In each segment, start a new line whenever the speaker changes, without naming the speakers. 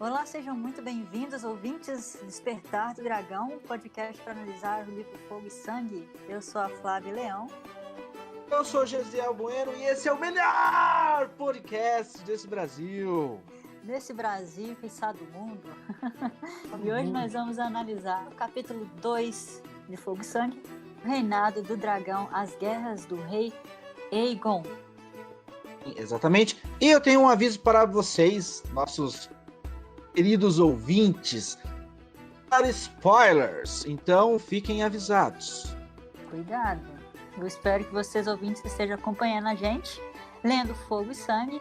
Olá, sejam muito bem-vindos, ouvintes Despertar do Dragão, podcast para analisar o livro Fogo e Sangue. Eu sou a Flávia Leão.
Eu sou Gesiel Bueno e esse é o melhor podcast desse Brasil.
Desse Brasil, quiçá do mundo. E hoje nós vamos analisar o capítulo 2 de Fogo e Sangue, o Reinado do Dragão, as Guerras do Rei Aegon.
Exatamente. E eu tenho um aviso para vocês, nossos queridos ouvintes, para spoilers. Então fiquem avisados.
Cuidado. Eu espero que vocês, ouvintes, estejam acompanhando a gente, lendo Fogo e Sangue.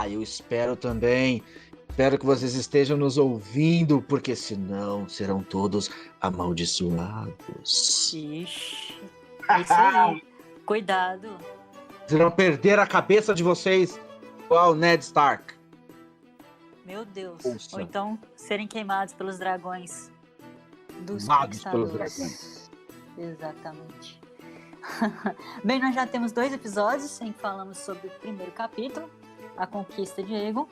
Eu espero também. Espero que vocês estejam nos ouvindo, porque senão serão todos amaldiçoados.
Ixi, é isso aí. Cuidado.
Vocês vão perder a cabeça de vocês, igual Ned Stark.
Meu Deus.
Ouça.
Ou então serem queimados pelos dragões dos
Queimados pelos
conquistadores. Exatamente. Bem, nós já temos 2 episódios em que falamos sobre o primeiro capítulo, a conquista de Aegon.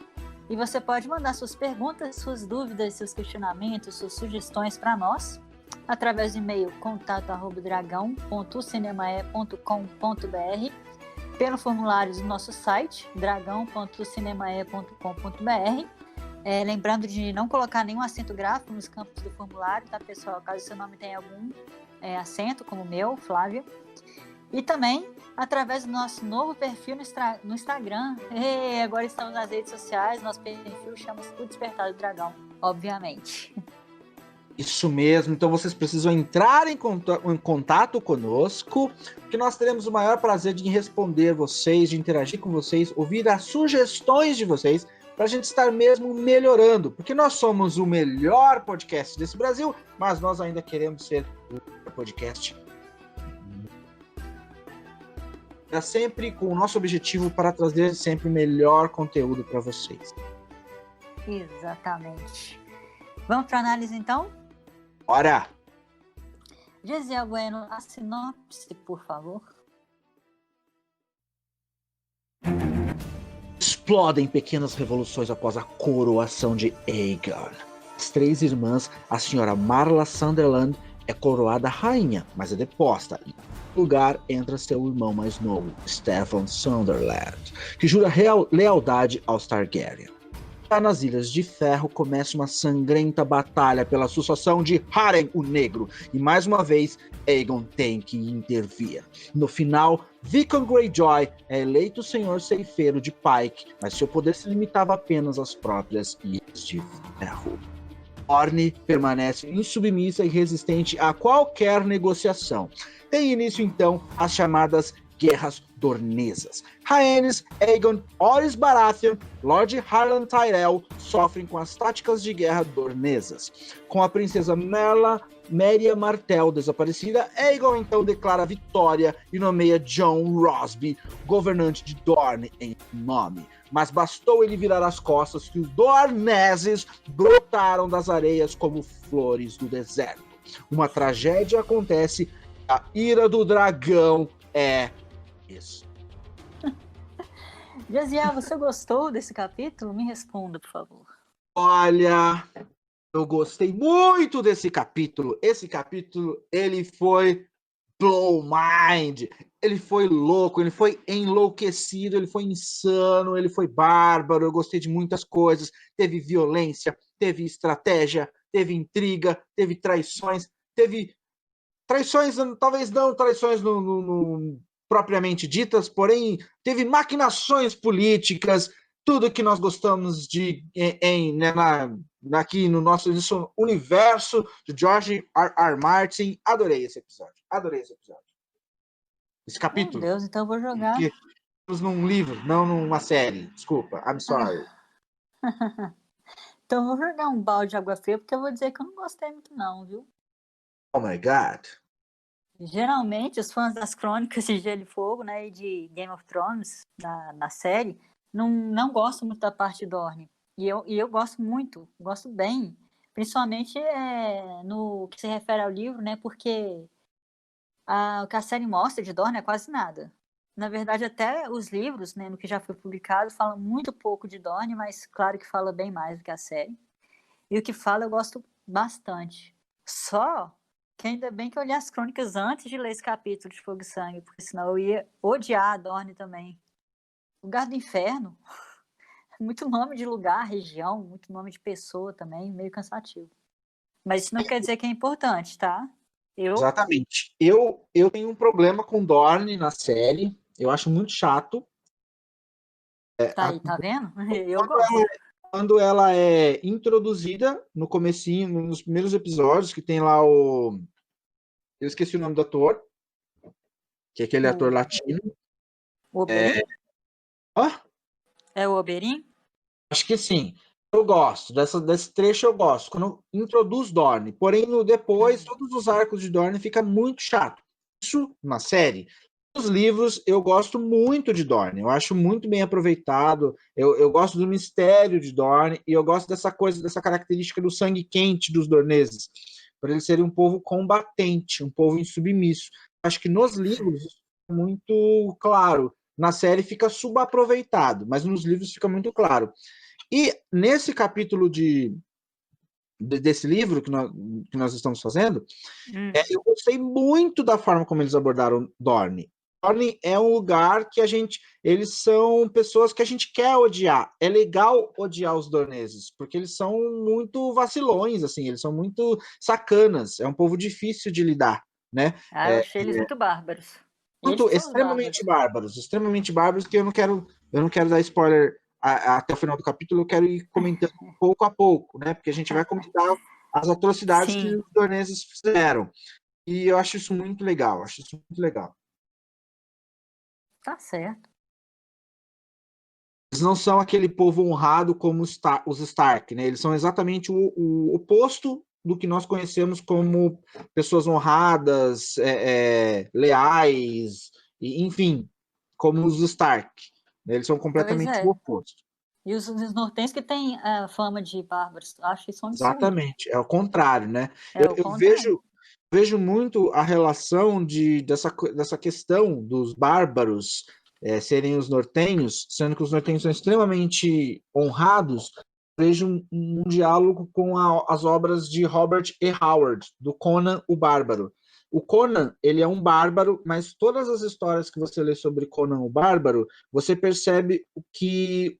E você pode mandar suas perguntas, suas dúvidas, seus questionamentos, suas sugestões para nós através do e-mail contato@dragão.cinemae.com.br, pelo formulário do nosso site dragão.cinemae.com.br. Lembrando de não colocar nenhum acento gráfico nos campos do formulário, tá, pessoal? Caso seu nome tenha algum acento, como o meu, Flávia. E também através do nosso novo perfil no Instagram. Agora estamos nas redes sociais, nosso perfil chama-se O Despertar do Dragão, obviamente.
Isso mesmo, então vocês precisam entrar em contato conosco, que nós teremos o maior prazer de responder vocês, de interagir com vocês, ouvir as sugestões de vocês, para a gente estar mesmo melhorando, porque nós somos o melhor podcast desse Brasil, mas nós ainda queremos ser o melhor podcast. É sempre com o nosso objetivo para trazer sempre o melhor conteúdo para vocês.
Exatamente. Vamos para a análise, então?
Bora!
Gesiel Bueno, a sinopse, por favor.
Explodem pequenas revoluções após a coroação de Aegon. As 3 irmãs, a senhora Marla Sunderland é coroada rainha, mas é deposta. No lugar entra seu irmão mais novo, Stefan Sunderland, que jura lealdade aos Targaryen. Já nas Ilhas de Ferro começa uma sangrenta batalha pela sucessão de Harren o Negro, e mais uma vez Aegon tem que intervir. No final, Vickon Greyjoy é eleito senhor ceifeiro de Pike, mas seu poder se limitava apenas às próprias Ilhas de Ferro. Dorne permanece insubmissa e resistente a qualquer negociação. Tem início então as chamadas Guerras Dornesas. Rhaenys, Aegon, Orys Baratheon, Lord Harlan Tyrell sofrem com as táticas de guerra dornesas. Com a princesa Merya Martell desaparecida, Aegon então declara vitória e nomeia Jon Rosby governante de Dorne em nome. Mas bastou ele virar as costas que os Dorneses brotaram das areias como flores do deserto. Uma tragédia acontece, a ira do dragão é isso.
Gesiel, você gostou desse capítulo? Me responda, por favor.
Olha, eu gostei muito desse capítulo. Esse capítulo, ele foi blow mind. Ele foi louco, ele foi enlouquecido, ele foi insano, ele foi bárbaro. Eu gostei de muitas coisas. Teve violência, teve estratégia, teve intriga, teve traições, talvez não traições no propriamente ditas, porém teve maquinações políticas, tudo que nós gostamos de aqui no nosso universo de George R. Martin. Adorei esse episódio. Esse capítulo.
Meu Deus, então eu vou jogar.
Estamos num livro, não numa série. Desculpa, I'm sorry.
Então eu vou jogar um balde de água fria, porque eu vou dizer que eu não gostei muito não, viu?
Oh my God.
Geralmente, os fãs das crônicas de Gelo e Fogo, né, e de Game of Thrones, na série, não gostam muito da parte de Dorne. E eu gosto muito, gosto bem. Principalmente no que se refere ao livro, né, porque o que a série mostra de Dorne é quase nada. Na verdade, até os livros, né, no que já foi publicado, falam muito pouco de Dorne, mas claro que fala bem mais do que a série. E o que fala eu gosto bastante. Só que ainda bem que eu li as crônicas antes de ler esse capítulo de Fogo e Sangue, porque senão eu ia odiar a Dorne também. Lugar do Inferno, muito nome de lugar, região, muito nome de pessoa também, meio cansativo. Mas isso não quer dizer que é importante, tá? Eu.
Exatamente. Eu tenho um problema com Dorne na série. Eu acho muito chato.
Tá aí, tá vendo? Eu
Quando
gosto.
quando ela é introduzida no comecinho, nos primeiros episódios, que tem lá o... Eu esqueci o nome do ator, que é aquele ator
O
latino.
Oberyn?
Ah,
É o Oberyn?
acho que sim. Eu gosto, desse trecho eu gosto, quando introduz Dorne. Porém, depois, todos os arcos de Dorne fica muito chato. Isso na série. Nos livros, eu gosto muito de Dorne. Eu acho muito bem aproveitado. Eu gosto do mistério de Dorne e eu gosto dessa coisa, dessa característica do sangue quente dos dorneses. Por eles serem um povo combatente, um povo insubmisso. Acho que nos livros isso é muito claro. Na série fica subaproveitado, mas nos livros fica muito claro. E nesse capítulo desse livro que nós estamos fazendo, eu gostei muito da forma como eles abordaram Dorne. Dorne é um lugar que eles são pessoas que a gente quer odiar. É legal odiar os dorneses, porque eles são muito vacilões, assim, eles são muito sacanas. É um povo difícil de lidar, né?
Ah, eu achei eles muito bárbaros. Eles
Muito
que são os bárbaros.
extremamente bárbaros, que eu não quero dar spoiler até o final do capítulo, eu quero ir comentando pouco a pouco, né? Porque a gente vai comentar as atrocidades que
Sim,
os dorneses fizeram. E eu acho isso muito legal, acho isso muito legal.
tá certo.
Eles não são aquele povo honrado como os Stark, né? Eles são exatamente o oposto do que nós conhecemos como pessoas honradas, leais, enfim, como os Stark. Eles são
Pois
completamente o
é.
oposto.
E os nortenhos que têm a fama de bárbaros, acho isso um absurdo.
Exatamente, é o contrário, né?
É o
Eu
contrário.
vejo muito a relação dessa questão dos bárbaros serem os nortenhos, sendo que os nortenhos são extremamente honrados. Vejo um diálogo com as obras de Robert E. Howard, do Conan o Bárbaro. O Conan, ele é um bárbaro, mas todas as histórias que você lê sobre Conan o Bárbaro, você percebe que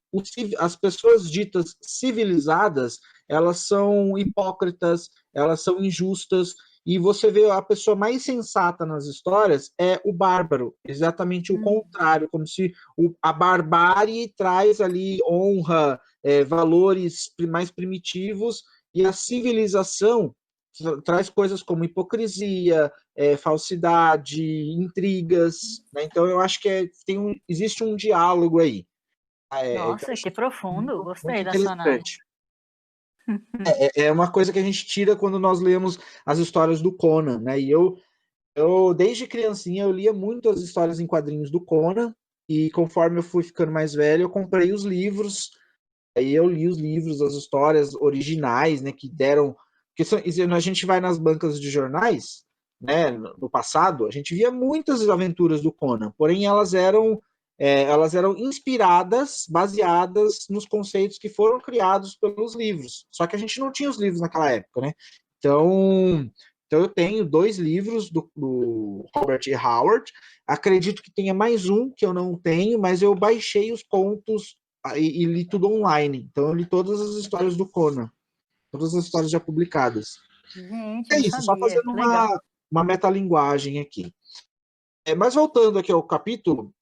as pessoas ditas civilizadas, elas são hipócritas, elas são injustas, e você vê a pessoa mais sensata nas histórias é o bárbaro, exatamente o contrário, como se a barbárie traz ali honra, valores mais primitivos, e a civilização traz coisas como hipocrisia, falsidade, intrigas, né? Então eu acho que existe um diálogo aí. Então,
Nossa,
acho
que profundo.
muito, muito
Gostei da sua análise.
interessante. É uma coisa que a gente tira quando nós lemos as histórias do Conan, né? E eu desde criancinha, eu lia muito as histórias em quadrinhos do Conan, e conforme eu fui ficando mais velho, eu comprei os livros, aí eu li os livros, as histórias originais, né, que deram... Porque a gente vai nas bancas de jornais, né, no passado, a gente via muitas aventuras do Conan, porém elas eram inspiradas, baseadas nos conceitos que foram criados pelos livros. Só que a gente não tinha os livros naquela época, né? Então, eu tenho 2 livros do Robert E. Howard. Acredito que tenha mais um que eu não tenho, mas eu baixei os contos e li tudo online. Então eu li todas as histórias do Conan, todas as histórias já publicadas.
Gente,
É
não
isso, só
sabia.
fazendo
Que legal.
uma metalinguagem aqui. Mas voltando aqui ao capítulo,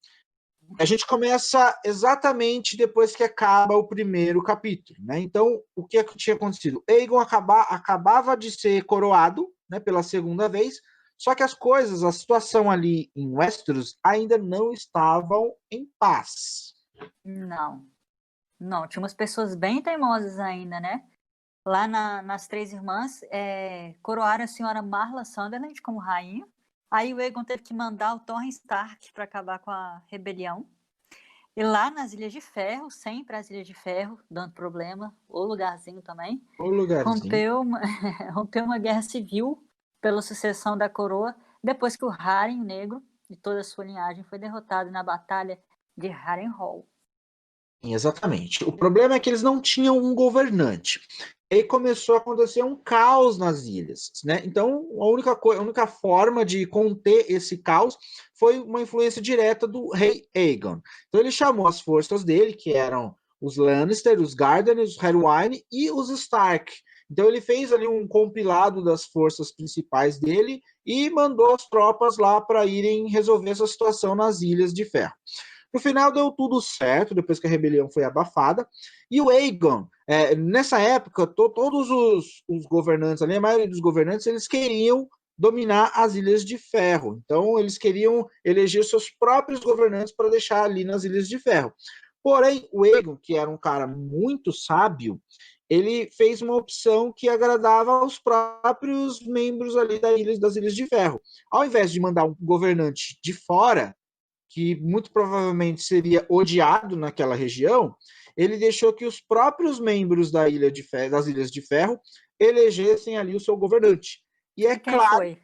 a gente começa exatamente depois que acaba o primeiro capítulo, né? Então, o que tinha acontecido? Aegon acabava de ser coroado, né, pela segunda vez, só que as coisas, a situação ali em Westeros ainda não estavam em paz.
Não, não. Tinha umas pessoas bem teimosas ainda, né? Lá nas Três Irmãs, coroaram a senhora Marla Sunderland como rainha. Aí o Aegon teve que mandar o Torrhen Stark para acabar com a rebelião. E lá nas Ilhas de Ferro, sempre as Ilhas de Ferro, dando problema, o lugarzinho também,
O lugarzinho.
rompeu uma, rompeu uma guerra civil pela sucessão da coroa, depois que o Harren, o negro, e toda a sua linhagem foi derrotado na Batalha de Harrenhal.
Exatamente. O problema é que eles não tinham um governante. E aí começou a acontecer um caos nas ilhas, né? Então, a única forma de conter esse caos foi uma influência direta do rei Aegon. Então, ele chamou as forças dele, que eram os Lannister, os Garden, os Harwine e os Stark. Então, ele fez ali um compilado das forças principais dele e mandou as tropas lá para irem resolver essa situação nas Ilhas de Ferro. No final deu tudo certo, depois que a rebelião foi abafada. E o Aegon, nessa época, todos os governantes ali, a maioria dos governantes, eles queriam dominar as Ilhas de Ferro. Então, eles queriam eleger seus próprios governantes para deixar ali nas Ilhas de Ferro. Porém, o Aegon, que era um cara muito sábio, ele fez uma opção que agradava aos próprios membros ali das Ilhas de Ferro. Ao invés de mandar um governante de fora, que muito provavelmente seria odiado naquela região, ele deixou que os próprios membros das Ilhas de Ferro elegessem ali o seu governante. E é,
Quem
claro,
foi?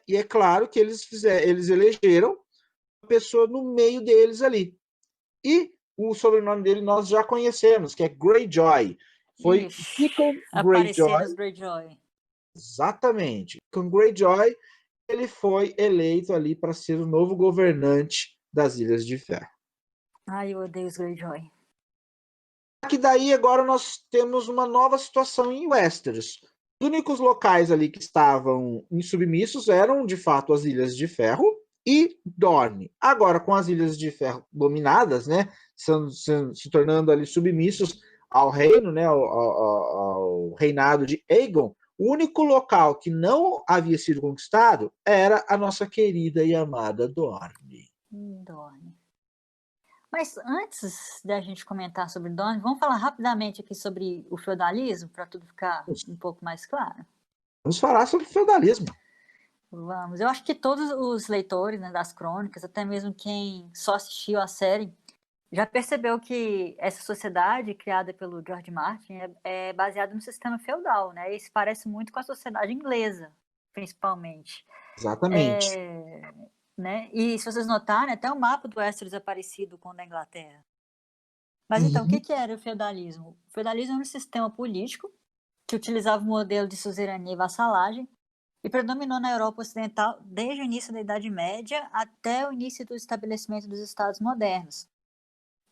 e é claro que eles elegeram uma pessoa no meio deles ali. E o sobrenome dele nós já conhecemos, que é Greyjoy. Foi Pickle
Apareceram os
Greyjoy.
Greyjoy.
Exatamente. Com Greyjoy, ele foi eleito ali para ser o novo governante das Ilhas de Ferro.
Ai, eu odeio os Greyjoy.
Que daí agora nós temos uma nova situação em Westeros. Os únicos locais ali que estavam insubmissos eram, de fato, as Ilhas de Ferro e Dorne. Agora, com as Ilhas de Ferro dominadas, né, se tornando ali submissos ao reino, né, ao reinado de Aegon, o único local que não havia sido conquistado era a nossa querida e amada Dorne.
Dorne. Mas antes da gente comentar sobre Dorne, vamos falar rapidamente aqui sobre o feudalismo, para tudo ficar um pouco mais claro?
Vamos falar sobre feudalismo.
Vamos. Eu acho que todos os leitores, né, das crônicas, até mesmo quem só assistiu a série, já percebeu que essa sociedade criada pelo George Martin é baseada no sistema feudal, né? Isso parece muito com a sociedade inglesa, principalmente.
Exatamente.
Né? E se vocês notarem, até o mapa do Westeros é parecido com o da Inglaterra. Mas então, o que era o feudalismo? O feudalismo era um sistema político que utilizava o modelo de suzerania e vassalagem e predominou na Europa Ocidental desde o início da Idade Média até o início do estabelecimento dos Estados modernos.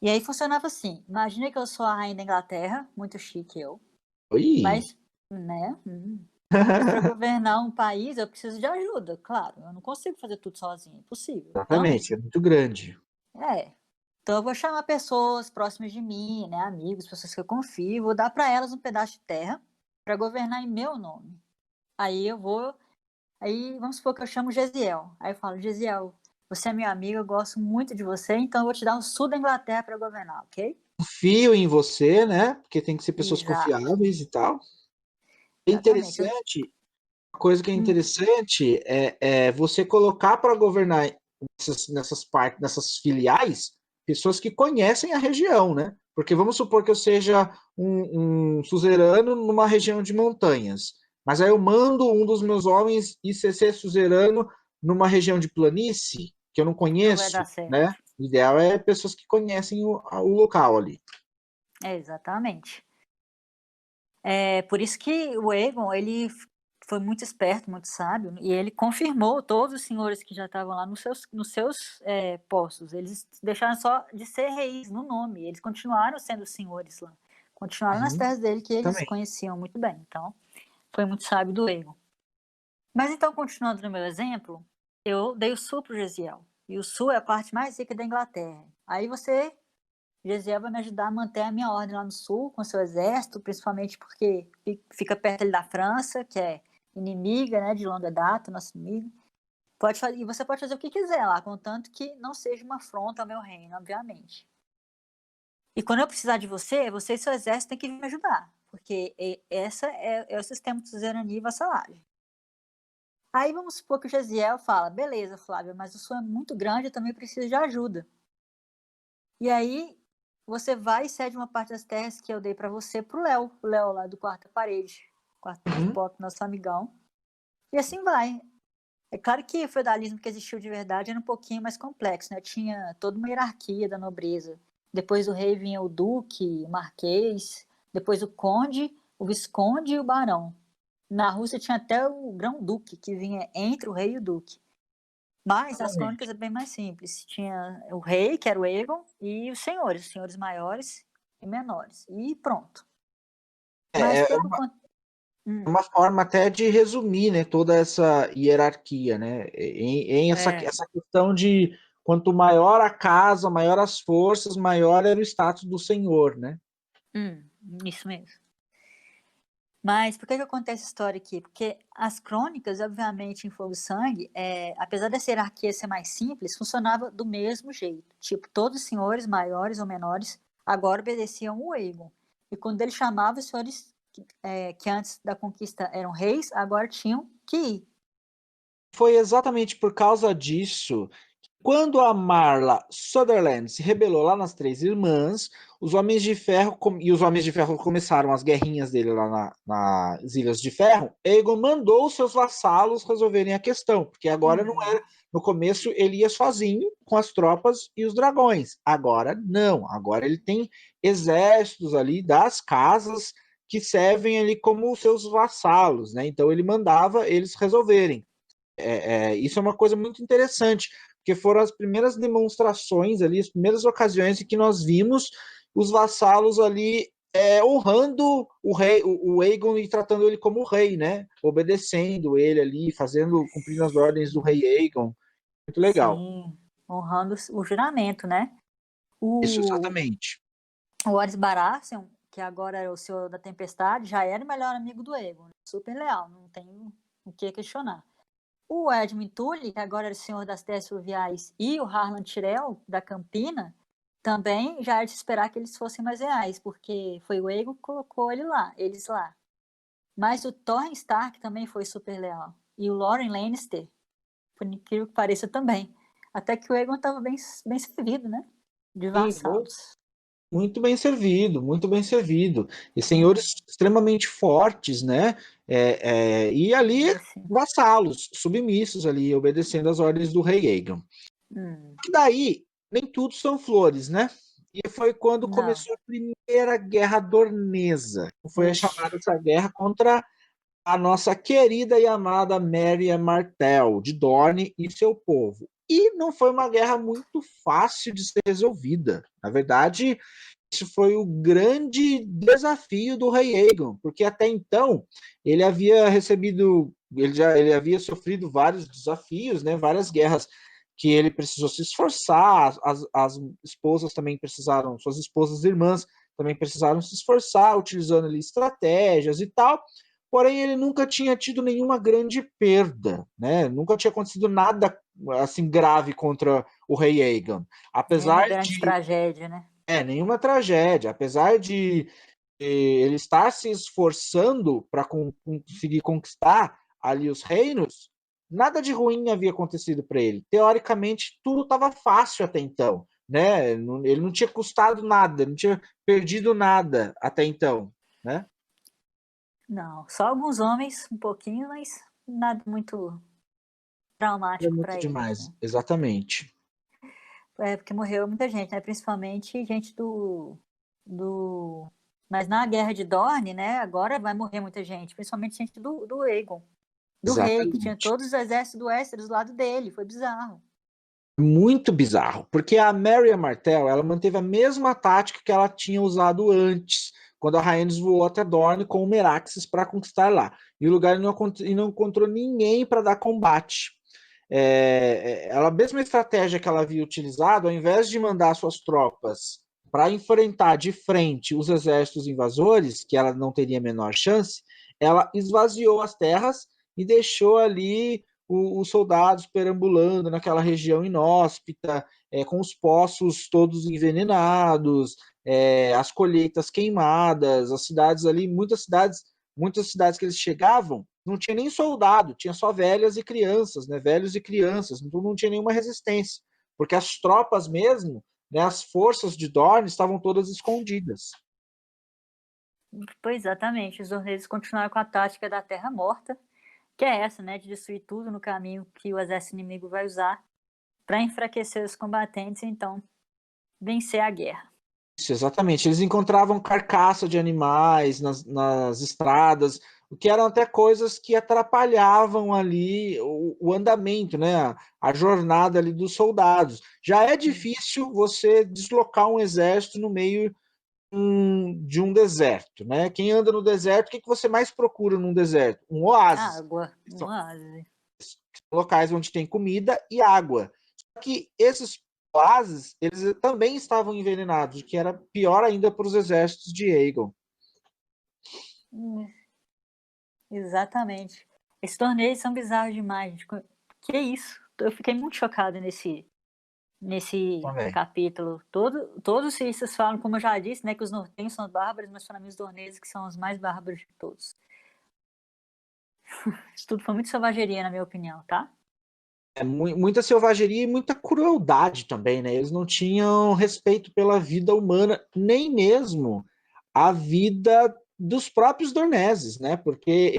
E aí funcionava assim, imagina que eu sou a rainha da Inglaterra, muito chique eu,
Oi.
mas, né, para governar um país eu preciso de ajuda, claro, eu não consigo fazer tudo sozinho, é impossível.
Exatamente,
Então,
é muito grande.
Então eu vou chamar pessoas próximas de mim, né, amigos, pessoas que eu confio, vou dar para elas um pedaço de terra para governar em meu nome. Aí vamos supor que eu chamo Gesiel. Aí eu falo, Gesiel, você é meu amigo, eu gosto muito de você, então eu vou te dar o sul da Inglaterra para governar, ok?
Confio em você, né? Porque tem que ser pessoas
Exato.
confiáveis e tal. É
Exatamente.
interessante, a coisa que é interessante é você colocar para governar nessas filiais pessoas que conhecem a região, né? Porque vamos supor que eu seja um suzerano numa região de montanhas, mas aí eu mando um dos meus homens ir ser suzerano numa região de planície que eu não
Não vai
conheço,
dar certo.
né? O ideal é pessoas que conhecem o local ali.
Exatamente. Por isso que o Aegon, ele foi muito esperto, muito sábio, e ele confirmou todos os senhores que já estavam lá nos seus postos. Eles deixaram só de ser reis no nome, eles continuaram sendo senhores lá. Continuaram nas terras dele, que eles
Também.
conheciam muito bem. Então, foi muito sábio do Aegon. Mas então, continuando no meu exemplo, eu dei o sul para o Gesiel. E o sul é a parte mais rica da Inglaterra. Aí você, Gesiel, vai me ajudar a manter a minha ordem lá no sul, com seu exército, principalmente porque fica perto ali da França, que é inimiga, né, de longa data, nosso inimigo. E você pode fazer o que quiser lá, contanto que não seja uma afronta ao meu reino, obviamente. E quando eu precisar de você e seu exército têm que vir me ajudar, porque essa é o sistema de suzerania e vassalagem. Aí vamos supor que o Gesiel fala, beleza, Flávia, mas o sul é muito grande, eu também preciso de ajuda. E aí você vai e cede uma parte das terras que eu dei para você pro Léo, o Léo lá do Quarta Parede, quarto de pop, nosso amigão. E assim vai. É claro que o feudalismo que existiu de verdade era um pouquinho mais complexo, né? Tinha toda uma hierarquia da nobreza. Depois do rei vinha o duque, o marquês, depois o conde, o visconde e o barão. Na Rússia tinha até o grão-duque, que vinha entre o rei e o duque. Mas as crônicas é bem mais simples. Tinha o rei, que era o Aegon, e os senhores maiores e menores. E pronto. Mas
É,
o
é
que acontece?
uma forma até de resumir, né, toda essa hierarquia, né, em essa questão de quanto maior a casa, maior as forças, maior era o status do senhor, né?
Isso mesmo. Mas por que acontece essa história aqui? Porque as crônicas, obviamente, em Fogo e Sangue, apesar dessa hierarquia ser mais simples, funcionava do mesmo jeito. Tipo, todos os senhores, maiores ou menores, agora obedeciam o Aegon. E quando ele chamava os senhores que antes da conquista eram reis, agora tinham que ir.
Foi exatamente por causa disso que quando a Marla Sutherland se rebelou lá nas Três Irmãs, os Homens de Ferro e os Homens de Ferro começaram as guerrinhas dele lá nas Ilhas de Ferro, Aegon mandou os seus vassalos resolverem a questão, porque agora não era. No começo ele ia sozinho com as tropas e os dragões. Agora não. Agora ele tem exércitos ali das casas que servem ali como seus vassalos, né? Então ele mandava eles resolverem. Isso é uma coisa muito interessante, porque foram as primeiras demonstrações ali, as primeiras ocasiões em que nós vimos os vassalos ali honrando o rei, o Aegon e tratando ele como rei, né? Obedecendo ele ali, cumprindo as ordens do rei Aegon. Muito legal.
Sim, honrando o juramento, né?
Isso,
O,
exatamente.
o Varys Baratheon, que agora é o Senhor da Tempestade, já era o melhor amigo do Aegon. Né? Super leal, não tem o que questionar. O Edmund Tully, que agora é o Senhor das Terras Fluviais, e o Harlan Tyrell, da Campina, também já era de esperar que eles fossem mais reais, porque foi o Aegon que colocou eles lá. Mas o Torrhen Stark também foi super leal. E o Loren Lannister, por incrível que pareça, também. Até que o Aegon estava bem servido, né? De
Sim,
vassalos.
muito bem servido, muito bem servido. E senhores extremamente fortes, né? E ali
Assim.
vassalos, submissos ali, obedecendo às ordens do rei Aegon. E daí, nem tudo são flores, né? E foi quando
Não.
começou a Primeira Guerra Dornesa. Foi a
Ixi.
chamada essa guerra contra a nossa querida e amada Merya Martell, de Dorne e seu povo. E não foi uma guerra muito fácil de ser resolvida. Na verdade, isso foi o grande desafio do rei Aegon, porque até então ele havia recebido, ele havia sofrido vários desafios, né, várias guerras que ele precisou se esforçar, as esposas também precisaram, suas esposas e irmãs também precisaram se esforçar, utilizando ali estratégias e tal, porém ele nunca tinha tido nenhuma grande perda, né, nunca tinha acontecido nada assim grave contra o rei Aegon,
Nenhuma
apesar
grande
de
tragédia, né?
nenhuma tragédia. Apesar de ele estar se esforçando para conseguir conquistar ali os reinos, nada de ruim havia acontecido para ele. Teoricamente, tudo estava fácil até então. Né? Ele não tinha custado nada, não tinha perdido nada até então. Né?
Não. Só alguns homens, um pouquinho, mas nada muito
É
traumático
muito
para eles.
demais,
Né?
exatamente.
Porque morreu muita gente, né? Principalmente gente do. Mas na Guerra de Dorne, né? Agora vai morrer muita gente, principalmente gente do Aegon, do rei, que tinha
Exatamente.
todos os exércitos do Westeros do lado dele. Foi bizarro.
Muito bizarro, porque a Merya Martell ela manteve a mesma tática que ela tinha usado antes, quando a Rhaenys voou até Dorne com o Meraxes para conquistar lá. E o lugar não encontrou ninguém para dar combate. A mesma estratégia que ela havia utilizado, ao invés de mandar suas tropas para enfrentar de frente os exércitos invasores, que ela não teria a menor chance, ela esvaziou as terras e deixou ali os soldados perambulando naquela região inóspita, com os poços todos envenenados, as colheitas queimadas, as cidades ali, muitas cidades que eles chegavam, não tinha nem soldado, tinha só velhas e crianças, né? Velhos e crianças, então não tinha nenhuma resistência, porque as tropas mesmo, né, as forças de Dorne estavam todas escondidas.
Pois exatamente. Os orneiros continuaram com a tática da terra morta, que é essa, né, de destruir tudo no caminho que o exército inimigo vai usar para enfraquecer os combatentes e então vencer a guerra.
Isso, exatamente. Eles encontravam carcaça de animais nas estradas, o que eram até coisas que atrapalhavam ali o andamento, né? A jornada ali dos soldados. Já é difícil você deslocar um exército no meio de um deserto, né? Quem anda no deserto, o que você mais procura num deserto? Um oásis.
Água, um
São
oásis.
locais onde tem comida e água. Só que esses oásis, eles também estavam envenenados, o que era pior ainda para os exércitos de Aegon.
Exatamente. Esses torneios são bizarros demais. Gente. Que isso? Eu fiquei muito chocada nesse
Também.
capítulo. Todos os cientistas falam, como eu já disse, né, que os nortenhos são bárbaros, mas para mim os dorneses que são os mais bárbaros de todos. Isso tudo foi muito selvageria, na minha opinião, tá?
Muita selvageria e muita crueldade também, né? Eles não tinham respeito pela vida humana, nem mesmo a vida dos próprios Dorneses, né? Porque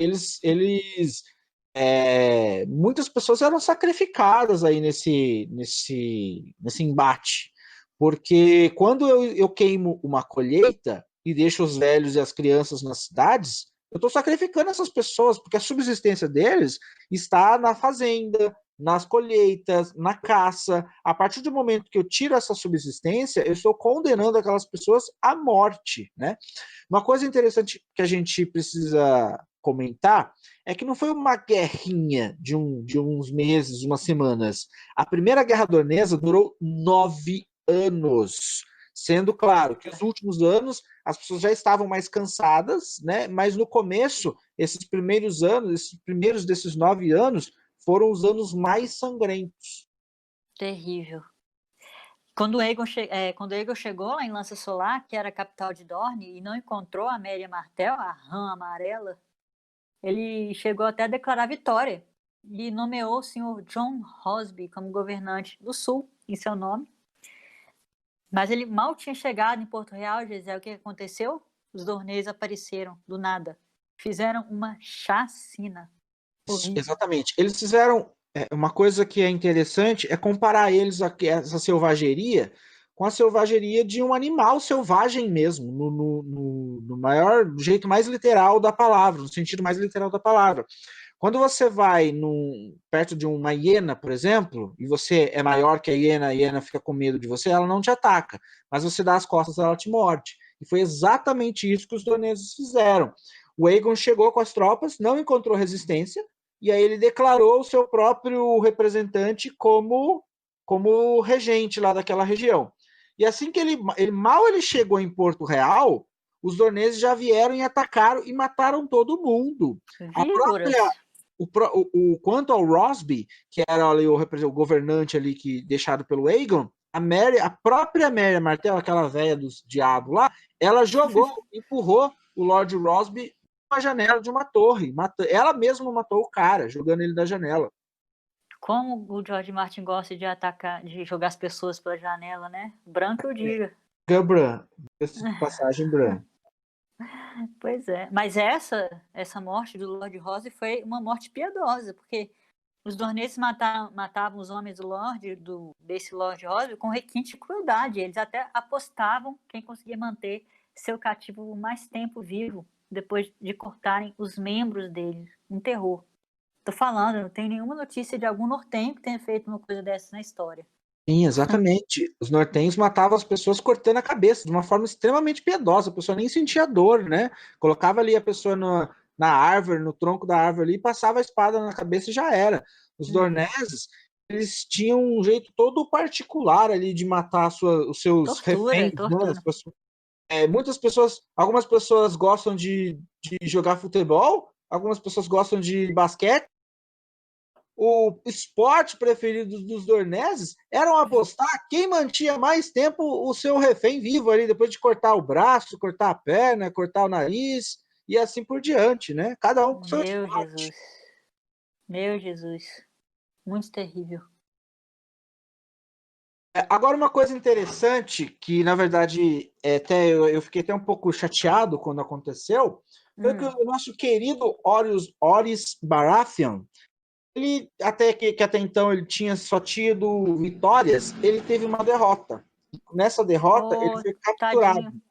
muitas pessoas eram sacrificadas aí nesse embate. Porque quando eu queimo uma colheita e deixo os velhos e as crianças nas cidades, eu estou sacrificando essas pessoas, porque a subsistência deles está na fazenda, nas colheitas, na caça. A partir do momento que eu tiro essa subsistência, eu estou condenando aquelas pessoas à morte, né? Uma coisa interessante que a gente precisa comentar é que não foi uma guerrinha de uns meses, umas semanas. A primeira guerra dornesa durou 9 anos. Sendo claro que os últimos anos as pessoas já estavam mais cansadas, né? Mas no começo, esses primeiros anos, esses primeiros desses 9 anos, foram os anos mais sangrentos.
Terrível. Quando o Aegon chegou lá em Lança Solar, que era a capital de Dorne, e não encontrou a Merry Martell, a rã amarela, ele chegou até a declarar vitória e nomeou o senhor John Rosby como governante do Sul, em seu nome. Mas ele mal tinha chegado em Porto Real, Gisele, o que aconteceu? Os Dorneys apareceram do nada. Fizeram uma chacina. Horrível.
Exatamente. Eles fizeram uma coisa que é interessante é comparar eles a essa selvageria com a selvageria de um animal selvagem mesmo, no maior no jeito mais literal da palavra, no sentido mais literal da palavra. Quando você vai perto de uma hiena, por exemplo, e você é maior que a hiena fica com medo de você, ela não te ataca, mas você dá as costas, ela te morde. E foi exatamente isso que os doneses fizeram. O Aegon chegou com as tropas, não encontrou resistência, e aí ele declarou o seu próprio representante como regente lá daquela região. E assim que ele chegou em Porto Real, os dorneses já vieram e atacaram e mataram todo mundo. A
Víboras.
própria quanto ao Rosby, que era ali o governante ali que deixado pelo Aegon, a própria Merry Martell, aquela velha dos diabos lá, ela empurrou o Lord Rosby uma janela de uma torre. Ela mesma matou o cara, jogando ele da janela.
Como o George Martin gosta de atacar, de jogar as pessoas pela janela, né? Branco eu diga.
Bran, passagem Bran.
Pois é. Mas essa morte do Lord Rose foi uma morte piedosa, porque os Dorneses matavam os homens desse Lord Rose com requinte de crueldade. Eles até apostavam quem conseguia manter seu cativo mais tempo vivo, depois de cortarem os membros dele. Um terror. Tô falando, não tem nenhuma notícia de algum nortenho que tenha feito uma coisa dessa na história.
Sim, exatamente. Os nortenhos matavam as pessoas cortando a cabeça de uma forma extremamente piedosa. A pessoa nem sentia dor, né? Colocava ali a pessoa na árvore, no tronco da árvore ali, passava a espada na cabeça e já era. Os dorneses, eles tinham um jeito todo particular ali de matar os seus reféns, né? Algumas pessoas gostam de jogar futebol, algumas pessoas gostam de basquete. O esporte preferido dos dorneses era apostar quem mantinha mais tempo o seu refém vivo ali, depois de cortar o braço, cortar a perna, cortar o nariz e assim por diante, né? Cada um com seu
Meu
esporte.
Jesus. Meu Jesus. Muito terrível.
Agora, uma coisa interessante, que na verdade até eu fiquei até um pouco chateado quando aconteceu, Foi que o nosso querido Horus Baratheon, ele que até então ele tinha só tido vitórias, ele teve uma derrota. Nessa derrota, ele
Oh,
foi capturado.
tadinho.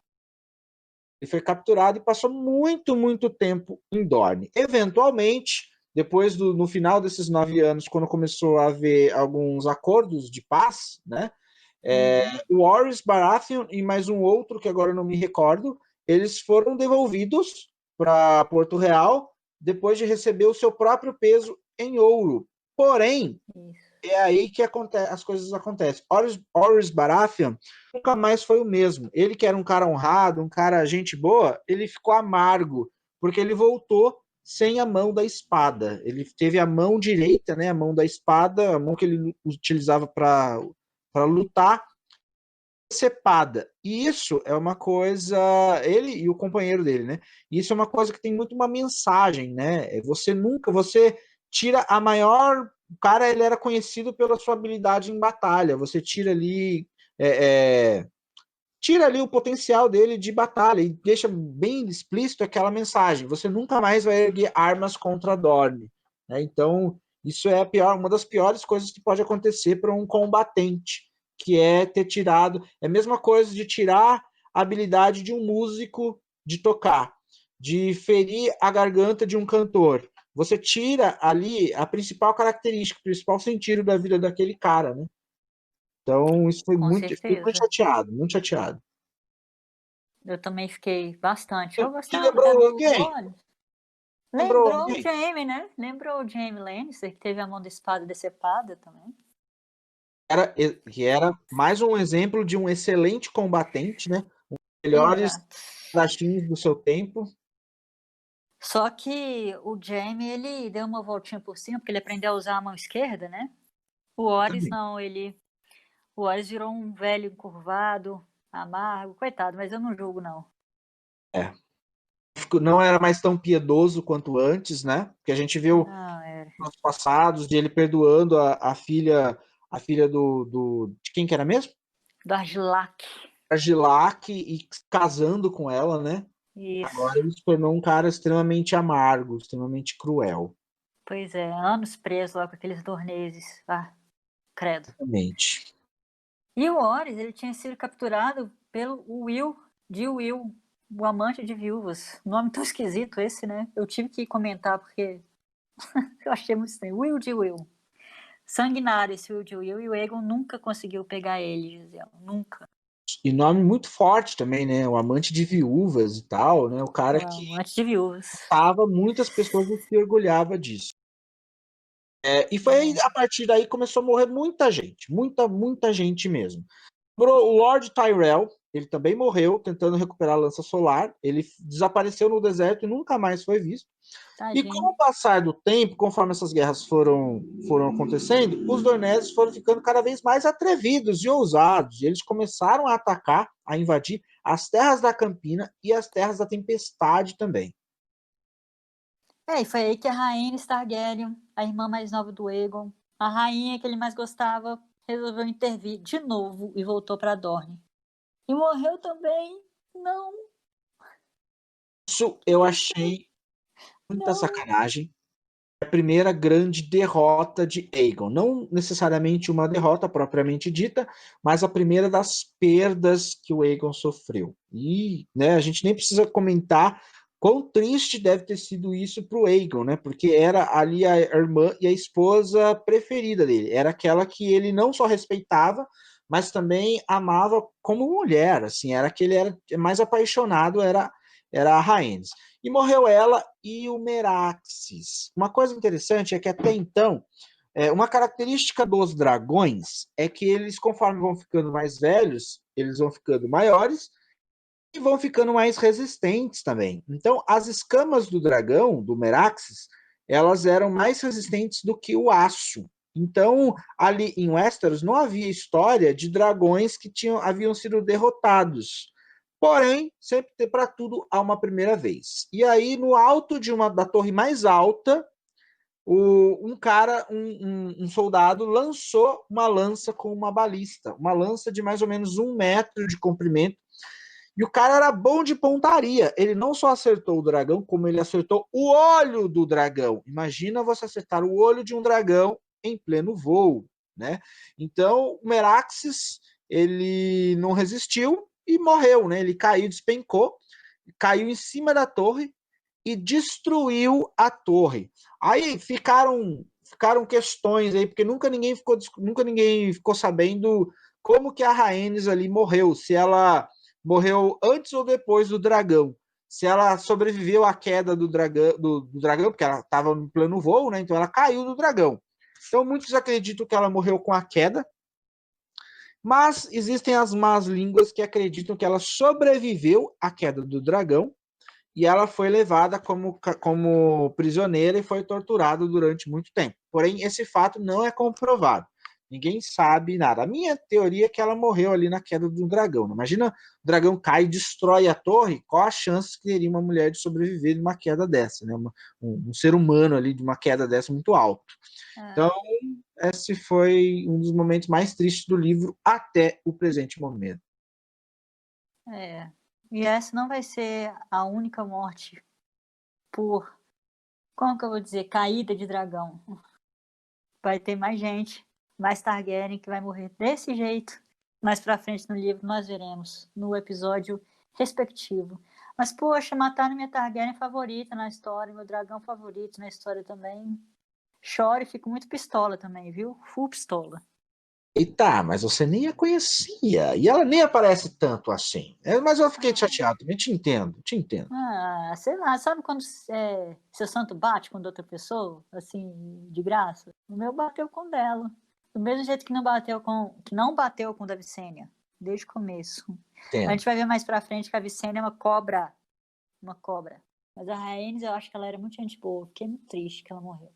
Ele foi capturado e passou muito, muito tempo em Dorne. Eventualmente, depois no final desses 9 anos, quando começou a haver alguns acordos de paz, né? O Horus Baratheon e mais um outro, que agora eu não me recordo, eles foram devolvidos para Porto Real depois de receber o seu próprio peso em ouro. Porém,
Isso.
é aí que as coisas acontecem. Horus Baratheon nunca mais foi o mesmo. Ele que era um cara honrado, um cara gente boa, ele ficou amargo, porque ele voltou sem a mão da espada. Ele teve a mão direita, né, a mão da espada, a mão que ele utilizava para lutar, cepada. E isso é uma coisa, ele e o companheiro dele, né? Isso é uma coisa que tem muito uma mensagem, né? Você tira a maior, o cara ele era conhecido pela sua habilidade em batalha. Você tira ali, tira ali o potencial dele de batalha e deixa bem explícito aquela mensagem. Você nunca mais vai erguer armas contra Dorne, né? Então isso é uma das piores coisas que pode acontecer para um combatente, que é ter tirado. É a mesma coisa de tirar a habilidade de um músico de tocar, de ferir a garganta de um cantor. Você tira ali a principal característica, o principal sentido da vida daquele cara, né? Então, isso foi
Com
fiquei muito
certeza.
chateado, muito chateado.
Eu também fiquei bastante. Eu
Te
gostava até
lembrou
do
alguém?
Warren.
Lembrou
Lembrou o
alguém?
Jaime, né? Lembrou o Jaime Lannister, que teve a mão da espada decepada também.
Que era mais um exemplo de um excelente combatente, né? Melhores
Exato.
espadachins do seu tempo.
Só que o Jaime, ele deu uma voltinha por cima, porque ele aprendeu a usar a mão esquerda, né? O Horus
Também.
não, o Horus virou um velho encurvado, amargo, coitado, mas eu não julgo, não.
É. Não era mais tão piedoso quanto antes, né? Porque a gente viu
Não, era.
nos passados de ele perdoando a filha de quem que era mesmo?
Do Argilac.
Argilac, e casando com ela, né? Agora
Isso.
ele se tornou um cara extremamente amargo, extremamente cruel.
Pois é, anos preso lá com aqueles dorneses. Ah, credo.
Exatamente.
E o Horus, ele tinha sido capturado pelo Will, o amante de viúvas. Nome tão esquisito esse, né? Eu tive que comentar porque eu achei muito estranho. Will de Will. Sanguinário esse Will de Will, e o Aegon nunca conseguiu pegar ele, Gisele. Nunca.
E nome muito forte também, né? O amante de viúvas e tal, né? O cara
O
que
amante de viúvas.
tava muitas pessoas e se orgulhava disso. E foi a partir daí começou a morrer muita gente, muita gente mesmo. O Lord Tyrell, ele também morreu tentando recuperar a lança solar. Ele desapareceu no deserto e nunca mais foi visto. E com
Tadinho.
o passar do tempo, conforme essas guerras foram acontecendo, os Dorneses foram ficando cada vez mais atrevidos e ousados. E eles começaram a atacar, a invadir as terras da Campina e as terras da Tempestade também.
E foi aí que a rainha Targaryen, a irmã mais nova do Aegon, a rainha que ele mais gostava, resolveu intervir de novo e voltou para Dorne. E morreu também? Não,
Isso eu achei muita
não.
sacanagem. A primeira grande derrota de Aegon. Não necessariamente uma derrota propriamente dita, mas a primeira das perdas que o Aegon sofreu. E, né, a gente nem precisa comentar quão triste deve ter sido isso para o Aegon, né? Porque era ali a irmã e a esposa preferida dele. Era aquela que ele não só respeitava, mas também amava como mulher. Assim, era que ele era mais apaixonado, era a Rhaenys. E morreu ela e o Meraxes. Uma coisa interessante é que até então, uma característica dos dragões é que eles, conforme vão ficando mais velhos, eles vão ficando maiores e vão ficando mais resistentes também. Então, as escamas do dragão, do Meraxes, elas eram mais resistentes do que o aço. Então, ali em Westeros não havia história de dragões que haviam sido derrotados. Porém, sempre tem para tudo há uma primeira vez. E aí, no alto da torre mais alta, um soldado lançou uma lança com uma balista, uma lança de mais ou menos 1 metro de comprimento, E o cara era bom de pontaria. Ele não só acertou o dragão, como ele acertou o olho do dragão. Imagina você acertar o olho de um dragão em pleno voo, né? Então, o Meraxes, ele não resistiu e morreu, né? Ele caiu, despencou, caiu em cima da torre e destruiu a torre. Aí ficaram questões aí, porque nunca ninguém ficou sabendo como que a Rhaenys ali morreu, se ela morreu antes ou depois do dragão. Se ela sobreviveu à queda do dragão, porque ela estava no plano voo, né? Então ela caiu do dragão. Então muitos acreditam que ela morreu com a queda, mas existem as más línguas que acreditam que ela sobreviveu à queda do dragão e ela foi levada como prisioneira e foi torturada durante muito tempo. Porém, esse fato não é comprovado. Ninguém sabe nada. A minha teoria é que ela morreu ali na queda do dragão. Imagina o dragão cai e destrói a torre, qual a chance que teria uma mulher de sobreviver de uma queda dessa, né? Um ser humano ali de uma queda dessa muito alto. Então, esse foi um dos momentos mais tristes do livro até o presente momento.
E essa não vai ser a única morte por, como que eu vou dizer, caída de dragão. Vai ter mais gente, mais Targaryen que vai morrer desse jeito. Mais pra frente no livro nós veremos, no episódio respectivo. Mas, poxa, mataram minha Targaryen favorita na história, meu dragão favorito na história também. Choro e fico muito pistola também, viu? Full pistola.
Eita, mas você nem a conhecia. E ela nem aparece tanto assim. Mas eu fiquei chateado também. Te entendo, te entendo.
Sei lá, sabe quando seu santo bate com outra pessoa, assim, de graça? O meu bateu com o dela. Do mesmo jeito que não bateu com o da Vicênia, desde o começo.
Entendo.
A gente vai ver mais pra frente que a Vicênia é uma cobra. Uma cobra. Mas a Rhaenys, eu acho que ela era muito gente boa. Fiquei muito triste que ela morreu.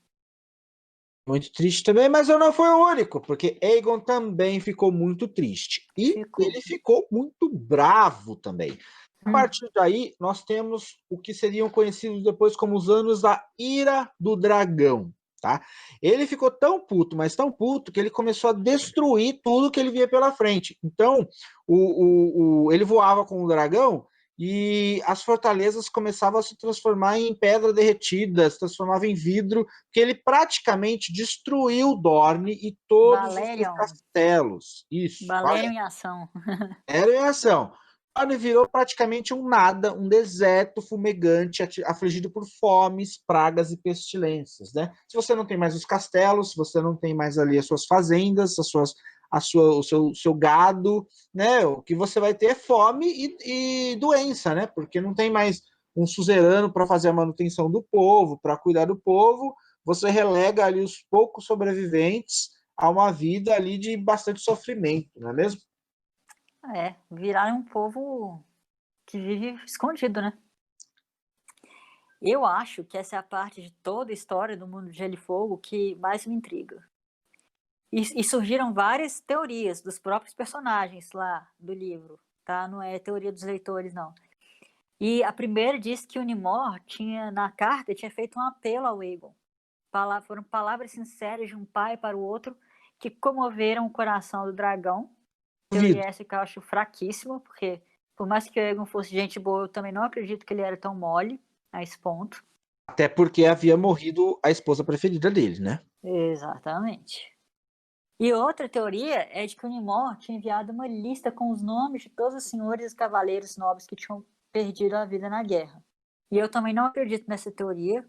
Muito triste também, mas eu não fui o único, porque Aegon também ficou muito triste. E ele ficou muito bravo também. A partir daí, nós temos o que seriam conhecidos depois como os anos da Ira do Dragão. Tá? Ele ficou tão puto, mas tão puto, que ele começou a destruir tudo que ele via pela frente. Então, ele voava com o dragão e as fortalezas começavam a se transformar em pedra derretida, se transformava em vidro, que ele praticamente destruiu Dorne e todos
Valerion.
os castelos. Isso.
Valerion em ação.
Era em ação. Dorne virou praticamente um nada, um deserto fumegante, afligido por fomes, pragas e pestilências, né? Se você não tem mais os castelos, se você não tem mais ali as suas fazendas, o seu gado, né? O que você vai ter é fome e doença, né? Porque não tem mais um suzerano para fazer a manutenção do povo, para cuidar do povo. Você relega ali os poucos sobreviventes a uma vida ali de bastante sofrimento, não é mesmo?
Viraram um povo que vive escondido, né? Eu acho que essa é a parte de toda a história do mundo de Gelo e Fogo que mais me intriga. E surgiram várias teorias dos próprios personagens lá do livro, tá? Não é teoria dos leitores, não. E a primeira diz que o Nimor na carta, tinha feito um apelo ao Aegon. Foram palavras sinceras de um pai para o outro que comoveram o coração do dragão. Teoria essa que eu acho fraquíssima, porque por mais que o Aegon fosse gente boa, eu também não acredito que ele era tão mole a esse ponto.
Até porque havia morrido a esposa preferida dele, né?
Exatamente. E outra teoria é de que o Nimor tinha enviado uma lista com os nomes de todos os senhores e cavaleiros nobres que tinham perdido a vida na guerra. E eu também não acredito nessa teoria.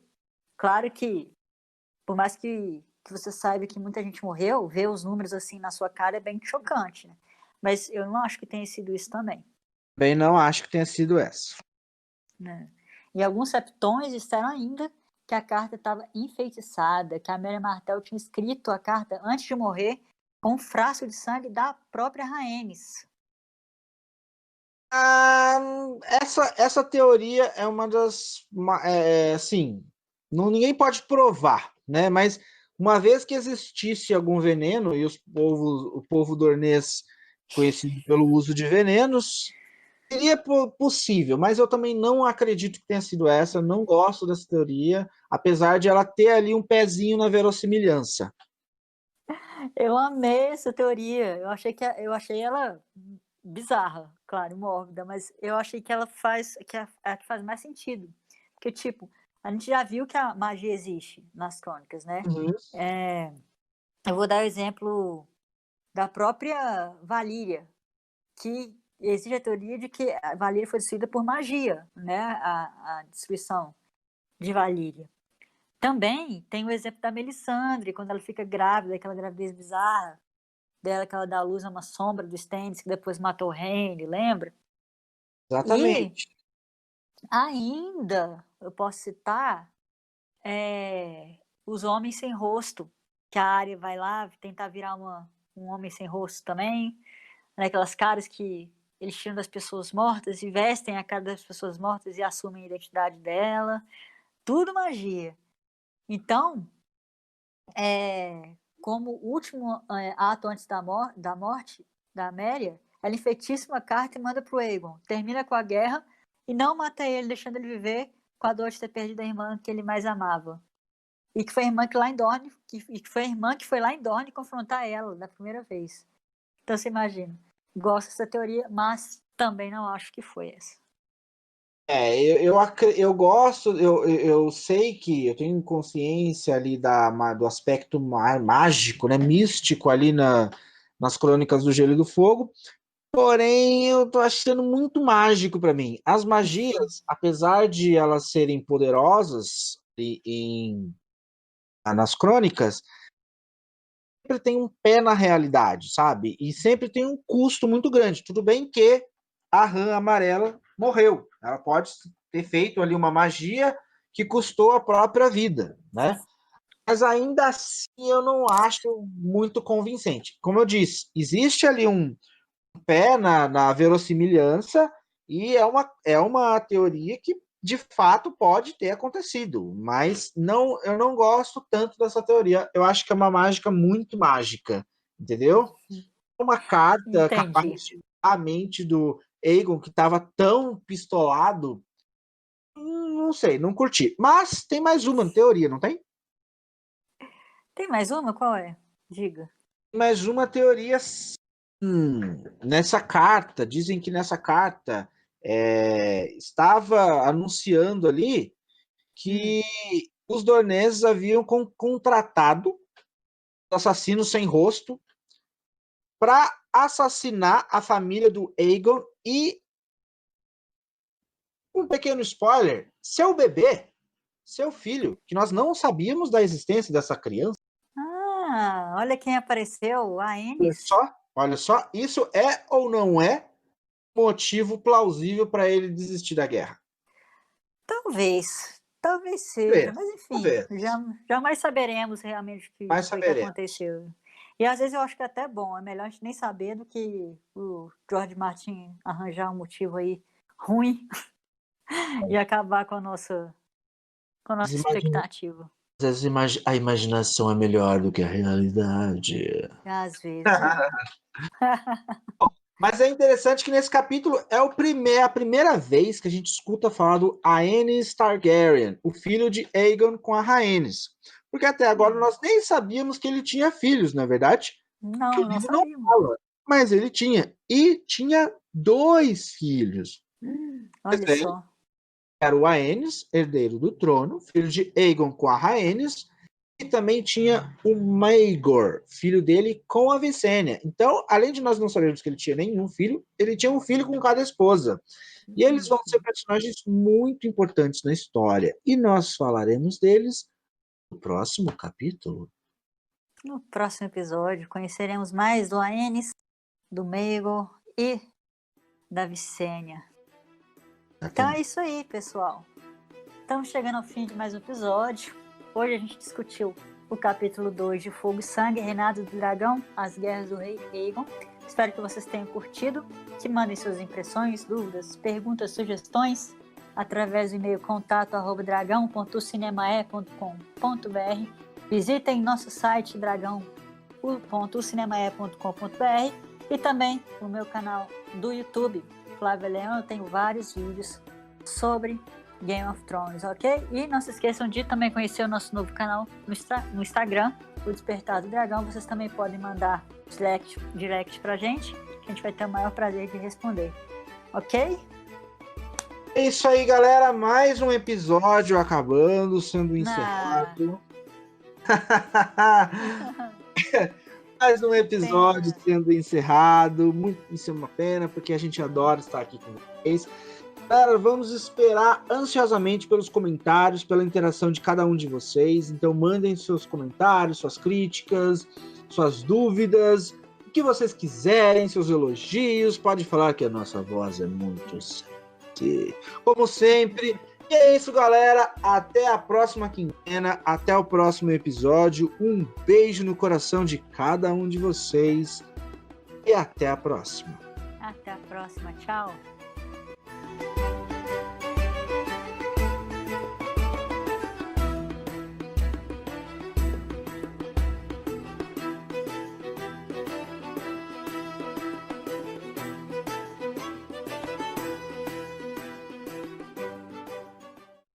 Claro que, por mais que você saiba que muita gente morreu, ver os números assim na sua cara é bem chocante, né? Mas eu não acho que tenha sido isso também.
Bem, não acho que tenha sido essa.
Né? E alguns septões disseram ainda que a carta estava enfeitiçada, que a Mary Martell tinha escrito a carta antes de morrer com um frasco de sangue da própria Rhaenys.
Essa teoria é uma das... assim, ninguém pode provar, né? Mas uma vez que existisse algum veneno, e o povo dornês conhecido pelo uso de venenos, seria possível, mas eu também não acredito que tenha sido essa, não gosto dessa teoria, apesar de ela ter ali um pezinho na verossimilhança.
Eu amei essa teoria, eu achei ela bizarra, claro, mórbida, mas eu achei que ela faz que é a que faz mais sentido. Porque, tipo, a gente já viu que a magia existe nas crônicas, né?
Uhum.
Eu vou dar o exemplo da própria Valíria, que existe a teoria de que a Valíria foi destruída por magia, né? A destruição de Valíria. Também tem o exemplo da Melisandre, quando ela fica grávida, aquela gravidez bizarra dela, que ela dá à luz a uma sombra do Stannis, que depois matou o Rhaene, lembra? E
Exatamente.
ainda eu posso citar os homens sem rosto, que a Arya vai lá tentar virar um homem sem rosto também, né? Aquelas caras que eles tiram das pessoas mortas e vestem a cara das pessoas mortas e assumem a identidade dela. Tudo magia. Então, como último ato antes da morte da Amélia, ela enfeitiça uma carta e manda pro Aegon. Termina com a guerra e não mata ele, deixando ele viver com a dor de ter perdido a irmã que ele mais amava. E que foi a irmã que lá em Dorne, foi a irmã que foi lá em Dorne confrontar ela da primeira vez. Então você imagina. Gosto dessa teoria, mas também não acho que foi essa.
Eu gosto, eu sei que eu tenho consciência ali do aspecto mágico, né, místico ali nas Crônicas do Gelo e do Fogo, porém eu tô achando muito mágico para mim. As magias, apesar de elas serem poderosas nas Crônicas, sempre tem um pé na realidade, sabe? E sempre tem um custo muito grande. Tudo bem que a rã amarela morreu. Ela pode ter feito ali uma magia que custou a própria vida, né? Mas ainda assim eu não acho muito convincente. Como eu disse, existe ali um pé na verossimilhança e é uma teoria que de fato pode ter acontecido, mas não, eu não gosto tanto dessa teoria. Eu acho que é uma mágica muito mágica, entendeu? Uma carta capaz
Entendi.
de a mente do Aegon que estava tão pistolado, não sei, não curti. Mas tem mais uma teoria, não tem?
Tem mais uma? Qual é? Diga.
Mais uma teoria. Nessa carta, dizem que nessa carta estava anunciando ali que os Dorneses haviam contratado assassinos sem rosto para assassinar a família do Aegon e, um pequeno spoiler, seu bebê, seu filho, que nós não sabíamos da existência dessa criança.
Ah, olha quem apareceu, a Ennis.
Olha só, isso é ou não é motivo plausível para ele desistir da guerra?
Talvez seja,
Talvez,
mas enfim,
talvez.
jamais saberemos realmente o que
Mas
foi que
saberemos.
aconteceu. E às vezes eu acho que é até bom, é melhor a gente nem saber do que o George Martin arranjar um motivo aí ruim e acabar com a nossa expectativa.
Às vezes a imaginação é melhor do que a realidade.
Às vezes é.
Mas é interessante que nesse capítulo é a primeira vez que a gente escuta falar do Aenys Targaryen, o filho de Aegon com a Rhaenys. Porque até agora nós nem sabíamos que ele tinha filhos, não é verdade? Porque o
Não
livro não
sabíamos.
fala. Mas ele tinha. E tinha 2 filhos.
Olha só.
Era o Aenys, herdeiro do trono, filho de Aegon com a Rhaenys, e também tinha o Maegor, filho dele com a Visenya. Então, além de nós não sabermos que ele tinha nenhum filho, ele tinha um filho com cada esposa. E eles vão ser personagens muito importantes na história. E nós falaremos deles no próximo capítulo.
No próximo episódio conheceremos mais do Aenys, do Maegor e da Visenya. Então é isso aí, pessoal. Estamos chegando ao fim de mais um episódio. Hoje a gente discutiu o capítulo 2 de Fogo e Sangue, Reinado do Dragão, As Guerras do Rei Aegon. Espero que vocês tenham curtido, que mandem suas impressões, dúvidas, perguntas, sugestões através do e-mail contato@dragão.cinemae.com.br. Visitem nosso site dragão.cinemae.com.br e também o meu canal do YouTube, Flávia Leão. Eu tenho vários vídeos sobre Game of Thrones, ok? E não se esqueçam de também conhecer o nosso novo canal no Instagram, o Despertar do Dragão. Vocês também podem mandar direct pra gente, que a gente vai ter o maior prazer de responder. Ok?
É isso aí, galera. Mais um episódio acabando, sendo encerrado. Mais um episódio sendo encerrado. Isso é uma pena, porque a gente adora estar aqui com vocês. Galera, vamos esperar ansiosamente pelos comentários, pela interação de cada um de vocês. Então, mandem seus comentários, suas críticas, suas dúvidas, o que vocês quiserem, seus elogios. Pode falar que a nossa voz é muito sexy, como sempre. E é isso, galera. Até a próxima quinzena, até o próximo episódio. Um beijo no coração de cada um de vocês e até a próxima.
Até a próxima. Tchau.